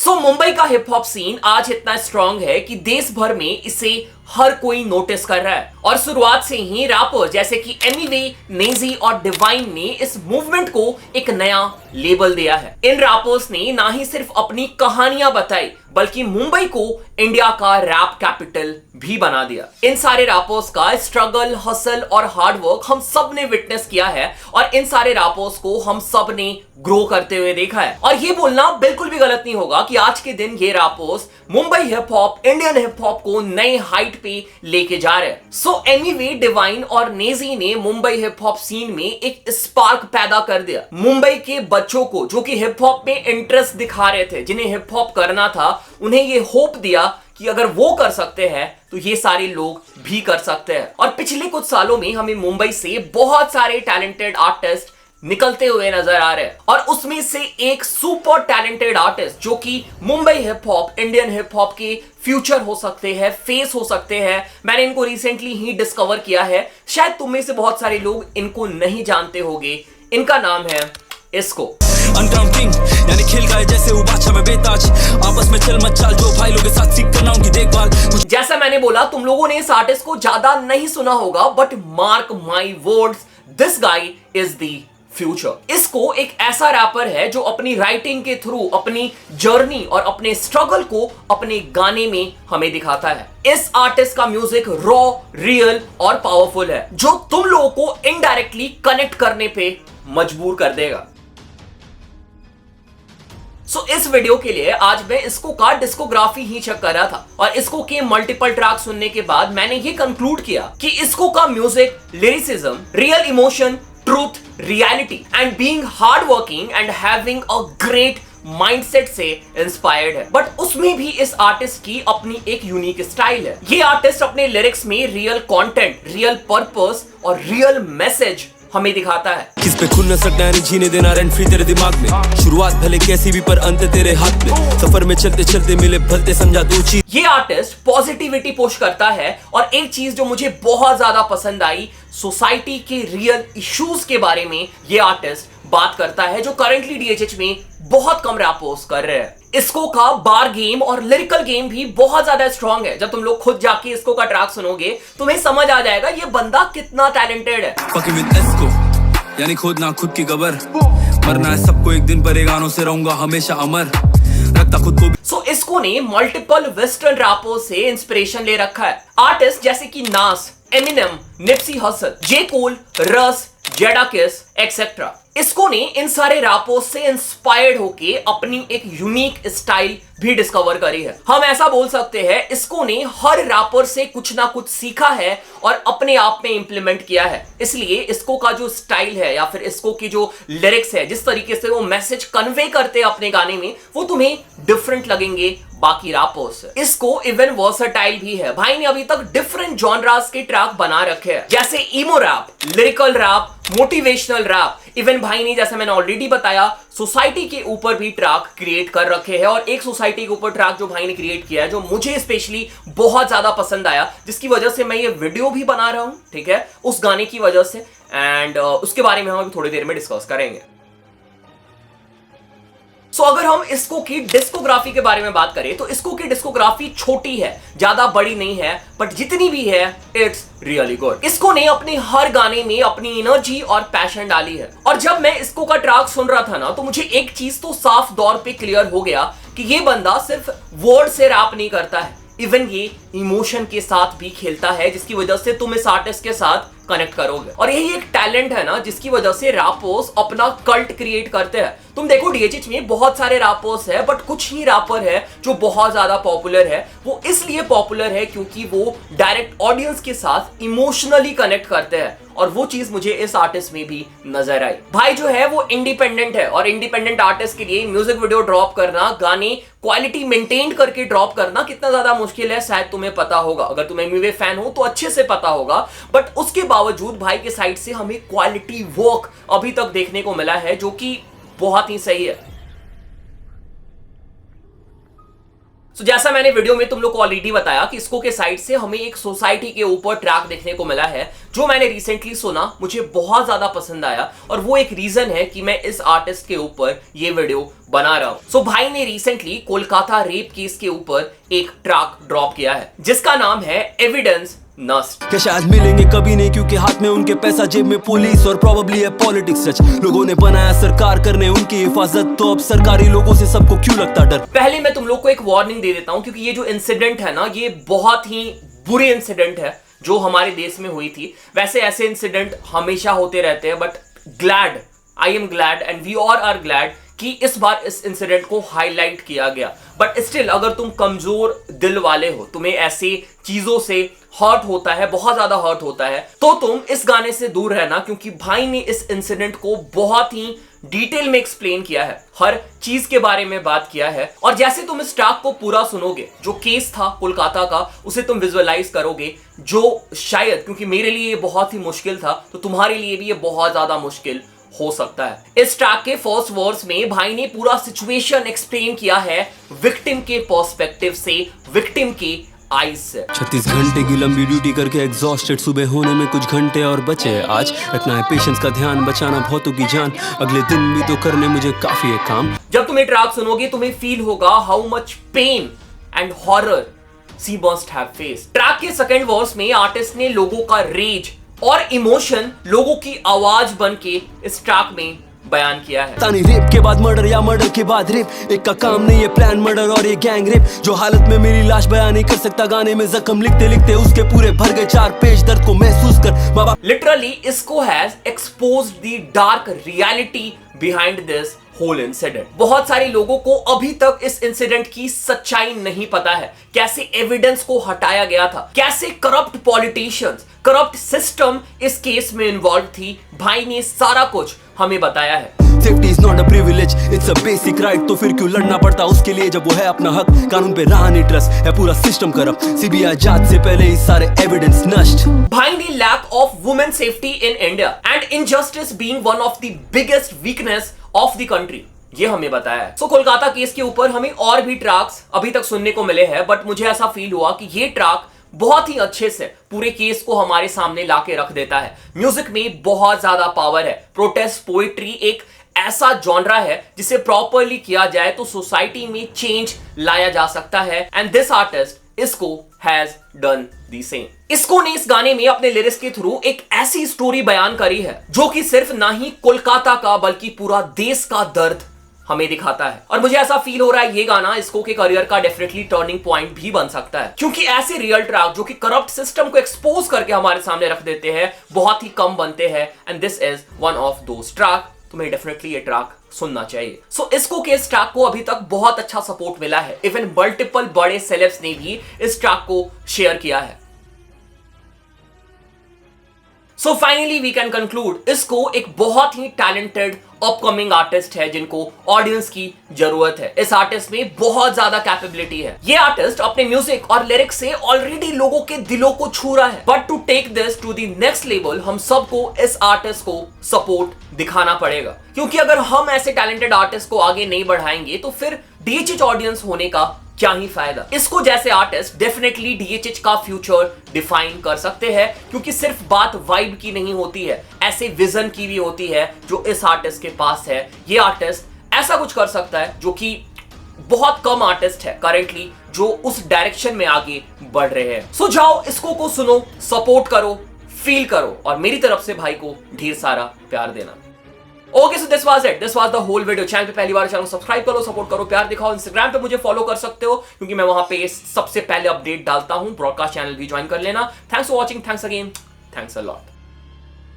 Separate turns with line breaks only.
सो मुंबई का hip hop scene आज इतना स्ट्रांग है कि देश भर में इसे हर कोई नोटिस कर रहा है और शुरुआत से ही रैपर जैसे कि एमिवे, नेजी और डिवाइन ने इस मूवमेंट को एक नया लेबल दिया है। इन रैपर्स ने ना ही सिर्फ अपनी कहानियां बताई बल्कि मुंबई को इंडिया का रैप कैपिटल भी बना दिया। इन सारे रैपर्स का स्ट्रगल, हसल और हार्डवर्क हम सब ने विटनेस किया है और इन सारे रैपर्स को हम सब ने ग्रो करते हुए देखा है। और ये बोलना बिल्कुल भी गलत नहीं होगा कि आज के दिन ये rappers Mumbai hip hop, Indian hip hop को नए हाइट पे लेके जा रहे हैं। सो एमिवे, डिवाइन और नेजी ने मुंबई हिप हॉप सीन में एक स्पार्क पैदा कर दिया। मुंबई के बच्चों को जो कि हिप हॉप में इंटरेस्ट दिखा रहे थे, जिन्हें हिप हॉप करना था, उन्हें ये होप दिया कि अगर वो कर सकते हैं तो ये सारे लोग भी कर सकते हैं। और पिछले कुछ सालों में हमें मुंबई से बहुत सारे टैलेंटेड आर्टिस्ट निकलते हुए नजर आ रहे हैं और उसमें से एक सुपर टैलेंटेड आर्टिस्ट जो कि Mumbai hip hop, Indian hip hop के फ्यूचर हो सकते हैं, फेस हो सकते हैं। मैंने इनको रिसेंटली ही डिस्कवर किया है, शायद तुम में से बहुत सारे लोग इनको नहीं जानते होंगे। इनका नाम है इसको।
यानी खेल गए जैसे वो बादशाह में बेताज, आपस में चल मत चाल जो भाई लोग के साथ सीख करना उनकी देखभाल।
जैसा मैंने बोला, तुम लोगों ने इस आर्टिस्ट को ज्यादा नहीं सुना होगा, but mark my words, this guy is the future. इसको एक ऐसा रैपर है जो अपनी राइटिंग के थ्रू अपनी जर्नी और अपने स्ट्रगल को अपने गाने में हमें दिखाता है। इस आर्टिस्ट का म्यूजिक रॉ, रियल और पावरफुल है जो तुम लोगों को इनडायरेक्टली कनेक्ट करने पे मजबूर कर देगा। सो इस वीडियो के लिए आज मैं इसको का डिस्कोग्राफी ही चेक कर रहा था और इसको के मल्टीपल ट्रैक सुनने के बाद मैंने ये कंक्लूड किया कि इसको का music, lyricism, real emotion, truth, reality and being hard working and having a great mindset से इंस्पायर्ड है। बट उसमें भी इस आर्टिस्ट की अपनी एक यूनिक स्टाइल है। ये आर्टिस्ट अपने लिरिक्स में रियल कंटेंट, रियल पर्पस और रियल मैसेज हमें दिखाता है।
किस पे खुल न सकना नहीं जीने देना रेंट फ्री तेरे दिमाग में, शुरुआत भले कैसी भी पर अंत तेरे हाथ में, सफर में चलते चलते मिले भलते समझा दो चीज।
ये आर्टिस्ट पॉजिटिविटी पुश करता है और एक चीज जो मुझे बहुत ज्यादा पसंद आई, सोसाइटी के रियल इश्यूज के बारे में ये आर्टिस्ट बात करता है जो करंटली डीएचएच में बहुत कम रैपर्स कर रहे हैं। इसको का बार गेम और लिरिकल गेम भी बहुत ज्यादा स्ट्रांग है। जब तुम लोग खुद जाके इसको का ट्रैक सुनोगे तुम्हें समझ आ जाएगा ये बंदा कितना टैलेंटेड है।
यानी खोदना खुद की कबर, मरना है सबको एक दिन, पर गानों से रहूंगा हमेशा अमर, रखता खुद को।
सो इसको ने मल्टीपल वेस्टर्न रैपर्स से इंस्पिरेशन ले रखा है। आर्टिस्ट जैसे कि नास, एमिनेम, निप्सी हसल, जे कूल, रस, जेडाकिस एक्सेट्रा, इसको ने इन सारे रैपर्स से इंस्पायर्ड होके अपनी एक यूनिक स्टाइल भी डिस्कवर करी है। हम ऐसा बोल सकते हैं इसको ने हर रैपर से कुछ ना कुछ सीखा है और अपने आप में इंप्लीमेंट किया है। इसलिए इसको का जो स्टाइल है या फिर इसको की जो लिरिक्स है, जिस तरीके से वो मैसेज कन्वे करते हैं अपने गाने में, वो तुम्हें डिफरेंट लगेंगे बाकी रैपर्स से। इसको इवन वर्सेटाइल भी है। भाई ने अभी तक डिफरेंट जॉनरास के ट्रैक बना रखे हैं, जैसे emo rap, lyrical rap, motivational rap. Even भाई ने, जैसे मैंने ऑलरेडी बताया, सोसाइटी के ऊपर भी ट्रैक क्रिएट कर रखे हैं और एक सोसाइटी के ऊपर ट्रैक जो भाई ने क्रिएट किया है जो मुझे स्पेशली बहुत ज्यादा पसंद आया, जिसकी वजह से मैं ये वीडियो भी बना रहा हूं, ठीक है, उस गाने की वजह से। एंड उसके बारे में हम अभी थोड़ी देर में डिस्कस करेंगे। सो अगर हम इसको की डिस्कोग्राफी के बारे में बात करें तो इसको की डिस्कोग्राफी छोटी है, ज्यादा बड़ी नहीं है, बट जितनी भी है इट्स रियली गुड। इसको ने अपने हर गाने में अपनी एनर्जी और पैशन डाली है। और जब मैं इसको का ट्रैक सुन रहा था ना, तो मुझे एक चीज तो साफ तौर पे क्लियर हो गया कि ये बंदा सिर्फ वर्ड से रैप नहीं करता है, इवन ये इमोशन के साथ भी खेलता है, जिसकी वजह से तुम इस आर्टिस्ट के साथ कनेक्ट करोगे। और यही एक टैलेंट है ना जिसकी वजह से रैपर्स अपना कल्ट क्रिएट करते हैं। तुम देखो डीएचएच में बहुत सारे रैपर्स है, बट कुछ ही रैपर है जो बहुत ज्यादा पॉपुलर है। वो इसलिए पॉपुलर है क्योंकि वो डायरेक्ट ऑडियंस के साथ इमोशनली कनेक्ट करते हैं और वो चीज मुझे इस आर्टिस्ट में भी नजर आई। भाई जो है वो इंडिपेंडेंट है और इंडिपेंडेंट आर्टिस्ट के लिए म्यूजिक वीडियो ड्रॉप करना, गाने क्वालिटी मेंटेन करके ड्रॉप करना कितना ज्यादा मुश्किल है शायद तुम्हें पता होगा। अगर तुम एमिवे फैन हो तो अच्छे से पता होगा, बट उसके बावजूद भाई के साइड से हमें क्वालिटी वर्क अभी तक देखने को मिला है जो कि बहुत ही सही है। So, जैसा मैंने वीडियो में तुम लोग को ऑलरेडी बताया कि इसको के साइड से हमें एक सोसाइटी के ऊपर ट्रैक देखने को मिला है जो मैंने रिसेंटली सुना, मुझे बहुत ज्यादा पसंद आया और वो एक रीजन है कि मैं इस आर्टिस्ट के ऊपर ये वीडियो बना रहा हूं। सो भाई ने रिसेंटली कोलकाता रेप केस के ऊपर एक ट्रैक ड्रॉप किया है जिसका नाम है एविडेंस नस्ट।
क्या शायद मिलेंगे कभी नहीं क्योंकि हाथ में उनके पैसा, जेब में पुलिस और प्रोबेबली है पॉलिटिक्स सच। लोगों ने बनाया सरकार करने उनकी हिफाजत, तो अब सरकारी लोगों से सबको क्यों लगता डर।
पहले मैं तुम लोग को एक वार्निंग दे देता हूं क्योंकि ये जो इंसिडेंट है ना, ये बहुत ही बुरी इंसिडेंट है जो हमारे देश में हुई थी। वैसे ऐसे इंसिडेंट हमेशा होते रहते हैं, but I am glad and we all are glad कि इस बार इस इंसिडेंट को हाईलाइट किया गया। बट स्टिल अगर तुम कमजोर दिल वाले हो, तुम्हें ऐसी चीजों से हर्ट होता है, बहुत ज्यादा हर्ट होता है, तो तुम इस गाने से दूर रहना क्योंकि भाई ने इस इंसिडेंट को बहुत ही डिटेल में एक्सप्लेन किया है, हर चीज के बारे में बात किया है। और जैसे तुम इस ट्रैक को पूरा सुनोगे, जो केस था कोलकाता का उसे तुम विजुअलाइज करोगे, जो शायद क्योंकि मेरे लिए ये बहुत ही मुश्किल था तो तुम्हारे लिए भी ये बहुत ज्यादा मुश्किल हो सकता है। इस ट्रैक के फर्स्ट वर्स में भाई ने पूरा सिचुएशन एक्सप्लेन किया है विक्टिम के पर्सपेक्टिव से, विक्टिम के आईज से।
36 घंटे की लंबी ड्यूटी करके एग्जॉस्टेड, सुबह होने में कुछ घंटे और बचे। आज रखना है पेशेंस का ध्यान, बचाना बहुतों की जान, अगले दिन भी तो करने मुझे काफी है काम।
जब तुम ये ट्रैक सुनोगे तुम्हें फील होगा how much pain and horror she must have faced. Track के सेकंड वर्स में आर्टिस्ट ने लोगों का रेज और इमोशन लोगों की आवाज बन के इस ट्रैक में बयान किया है।
तानी रेप के बाद मर्डर या मर्डर के बाद रेप, एक का काम नहीं है प्लान मर्डर और ये गैंग रेप। जो हालत में मेरी लाश बयान नहीं कर सकता, गाने में जख्म लिखते लिखते उसके पूरे भर गए 4 पेज, दर्द को महसूस कर माँ बाप।
लिटरली इसको has exposed the dark reality behind this whole incident. बहुत सारे लोगों को अभी तक इस इंसिडेंट की सच्चाई नहीं पता है, कैसे एविडेंस को हटाया गया था, कैसे करप्ट पॉलिटिशियंस, करप्ट सिस्टम इस केस में इन्वॉल्व थी। भाई ने सारा कुछ हमें बताया है।
Safety is not a privilege, it's a basic right, तो फिर क्यों लड़ना पड़ता उसके लिए जब वो है अपना हक। कानून पे रहा नहीं ट्रस्ट, है पूरा सिस्टम करप्ट, सीबीआई जांच से पहले ही सारे एविडेंस नष्ट।
भाई ने lack of women safety in India and injustice being one of the biggest weakness of the country, ये हमें बताया है। सो कोलकाता केस के ऊपर हमें और भी ट्रैक्स अभी तक सुनने को मिले हैं, बट मुझे ऐसा फील हुआ कि ये ट्रैक बहुत ही अच्छे से पूरे केस को हमारे सामने लाके रख देता है। म्यूजिक में बहुत ज्यादा पावर है। प्रोटेस्ट पोएट्री एक ऐसा जॉनरा है जिसे प्रॉपरली किया जाए तो सोसाइटी में चेंज लाया जा सकता है, एंड दिस आर्टिस्ट इसको हैज डन द सेम। इसको ने इस गाने में अपने लिरिक्स के थ्रू एक ऐसी स्टोरी बयान करी है जो कि सिर्फ ना ही कोलकाता का बल्कि पूरा देश का दर्द हमें दिखाता है। और मुझे ऐसा फील हो रहा है ये गाना इसको के करियर का डेफिनेटली टर्निंग पॉइंट भी बन सकता है, क्योंकि ऐसे रियल ट्रैक जो कि करप्ट सिस्टम को एक्सपोज करके हमारे सामने रख देते हैं बहुत ही कम बनते हैं, and this is one of those track. तुम्हें डेफिनेटली ये ट्रैक सुनना चाहिए। सो इसको के इस ट्रैक को अभी तक बहुत अच्छा सपोर्ट मिला है, इवन मल्टीपल बड़े सेलेब्स ने भी इस ट्रैक को शेयर किया है। So finally we can conclude इसको एक बहुत ही टैलेंटेड अपकमिंग आर्टिस्ट है जिनको ऑडियंस की जरूरत है। इस आर्टिस्ट में बहुत ज्यादा कैपेबिलिटी है। ये आर्टिस्ट अपने म्यूजिक और लिरिक्स से ऑलरेडी लोगों के दिलों को छू रहा है, but to take this to the next level हम सबको इस आर्टिस्ट को सपोर्ट दिखाना पड़ेगा, क्योंकि अगर हम ऐसे टैलेंटेड आर्टिस्ट को आगे नहीं बढ़ाएंगे तो फिर डीएचएच ऑडियंस होने का क्या ही फायदा। इसको जैसे आर्टिस्ट डेफिनेटली डीएचएच का फ्यूचर डिफाइन कर सकते हैं, क्योंकि सिर्फ बात वाइब की नहीं होती है, ऐसे विजन की भी होती है जो इस आर्टिस्ट के पास है। ये आर्टिस्ट ऐसा कुछ कर सकता है जो कि बहुत कम आर्टिस्ट है करेंटली जो उस डायरेक्शन में आगे बढ़ रहे हैं। सो जाओ इसको को सुनो, सपोर्ट करो, फील करो और मेरी तरफ से भाई को ढेर सारा प्यार देना। Okay, so this was it, this was the whole video. Channel पे पहली बार चैनल को सब्सक्राइब करो, सपोर्ट करो, प्यार दिखाओ। इंस्टाग्राम पे मुझे फॉलो कर सकते हो क्योंकि मैं वहां पे सबसे पहले अपडेट डालता हूं। ब्रॉडकास्ट चैनल भी ज्वाइन कर लेना। Thanks for watching, thanks again, thanks a lot.